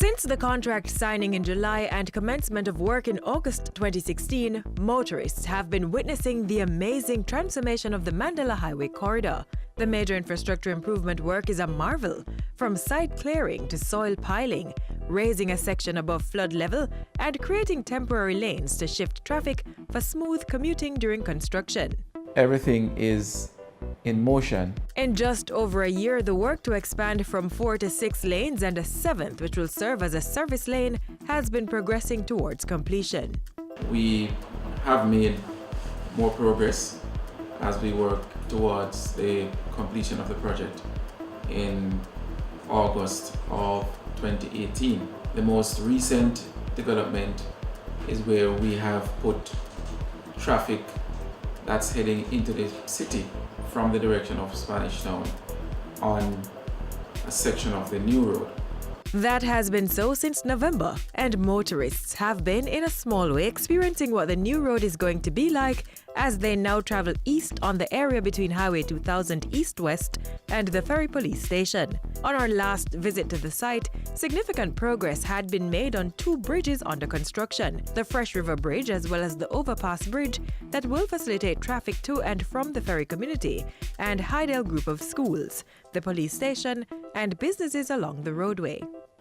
Since the contract signing in July and commencement of work in August 2016, motorists have been witnessing the amazing transformation of the Mandela Highway corridor. The major infrastructure improvement work is a marvel, from site clearing to soil piling, raising a section above flood level, and creating temporary lanes to shift traffic for smooth commuting during construction. Everything is in motion. In just over a year, the work to expand from 4 to 6 lanes and a 7th, which will serve as a service lane, has been progressing towards completion. We have made more progress as we work towards the completion of the project in August of 2018. The most recent development is where we have put traffic that's heading into the city from the direction of Spanish Town on a section of the new road. That has been so since November, and motorists have been, in a small way, experiencing what the new road is going to be like as they now travel east on the area between Highway 2000 East-West and the Ferry Police Station. On our last visit to the site, significant progress had been made on 2 bridges under construction, the Fresh River Bridge as well as the Overpass Bridge that will facilitate traffic to and from the ferry community, and Hydale Group of Schools, the police station, and businesses along the roadway.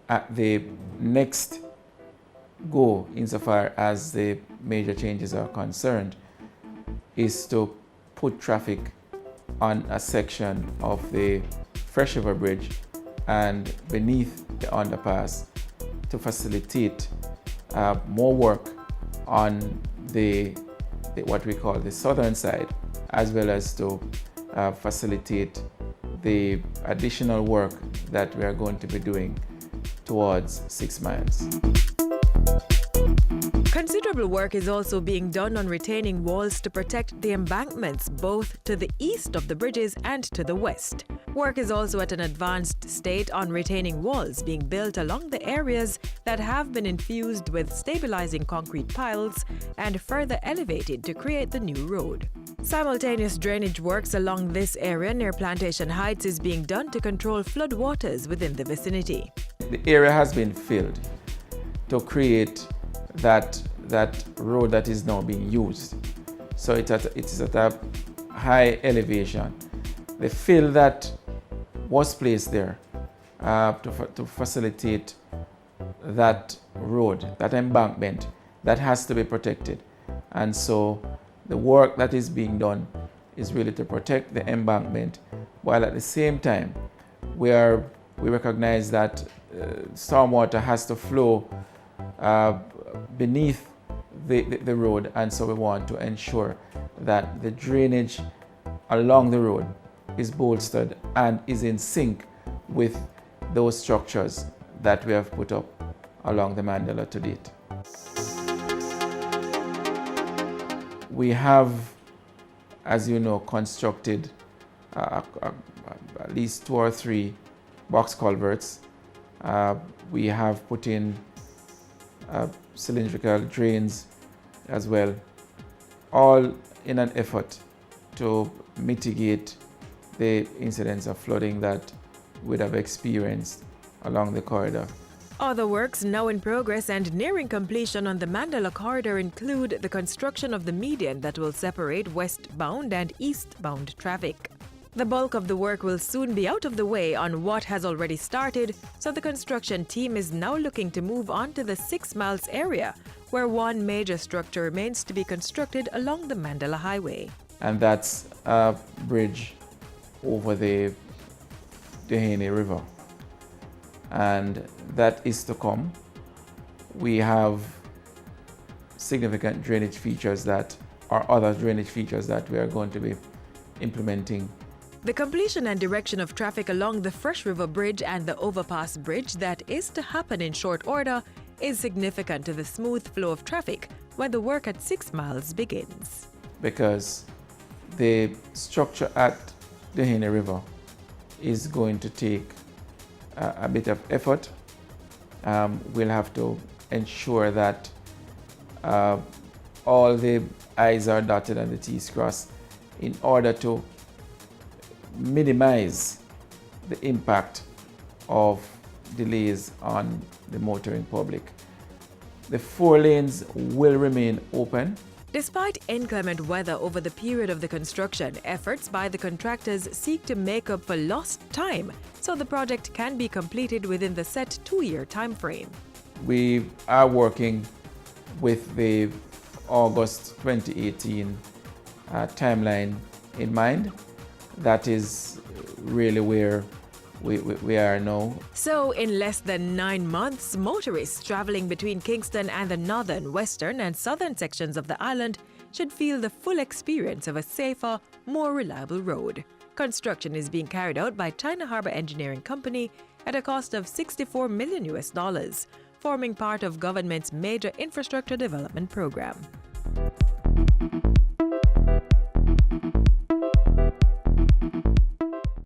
At the next go, insofar as the major changes are concerned, is to put traffic on a section of the Fresh River Bridge and beneath the underpass to facilitate more work on the what we call the southern side, as well as to facilitate the additional work that we are going to be doing towards 6 miles. Considerable work is also being done on retaining walls to protect the embankments both to the east of the bridges and to the west. Work is also at an advanced state on retaining walls being built along the areas that have been infused with stabilizing concrete piles and further elevated to create the new road. Simultaneous drainage works along this area near Plantation Heights is being done to control flood waters within the vicinity. The area has been filled to create that road that is now being used. So it is at a high elevation. The fill that was placed there to facilitate that road, that embankment, that has to be protected. And so the work that is being done is really to protect the embankment, while at the same time we recognize that stormwater has to flow beneath the road, and so we want to ensure that the drainage along the road is bolstered and is in sync with those structures that we have put up along the Mandela to date. We have, as you know, constructed at least 2 or 3 box culverts. We have put in cylindrical drains as well, all in an effort to mitigate the incidents of flooding that we'd have experienced along the corridor. Other works now in progress and nearing completion on the Mandela corridor include the construction of the median that will separate westbound and eastbound traffic. The bulk of the work will soon be out of the way on what has already started, so the construction team is now looking to move on to the 6 miles area, where one major structure remains to be constructed along the Mandela Highway. And that's a bridge over the Dehane River. And that is to come. We have significant drainage features other drainage features that we are going to be implementing. The completion and direction of traffic along the Fresh River Bridge and the Overpass Bridge that is to happen in short order is significant to the smooth flow of traffic when the work at 6 miles begins. Because the structure at the Dehane River is going to take a bit of effort. We'll have to ensure that all the I's are dotted and the T's crossed in order to minimize the impact of delays on the motoring public. The 4 lanes will remain open. Despite inclement weather over the period of the construction, efforts by the contractors seek to make up for lost time so the project can be completed within the set 2-year time frame. We are working with the August 2018 timeline in mind. That is really where we are now. So, in less than 9 months, motorists traveling between Kingston and the northern, western, and southern sections of the island should feel the full experience of a safer, more reliable road. Construction is being carried out by China Harbour Engineering Company at a cost of $64 million, forming part of government's major infrastructure development program.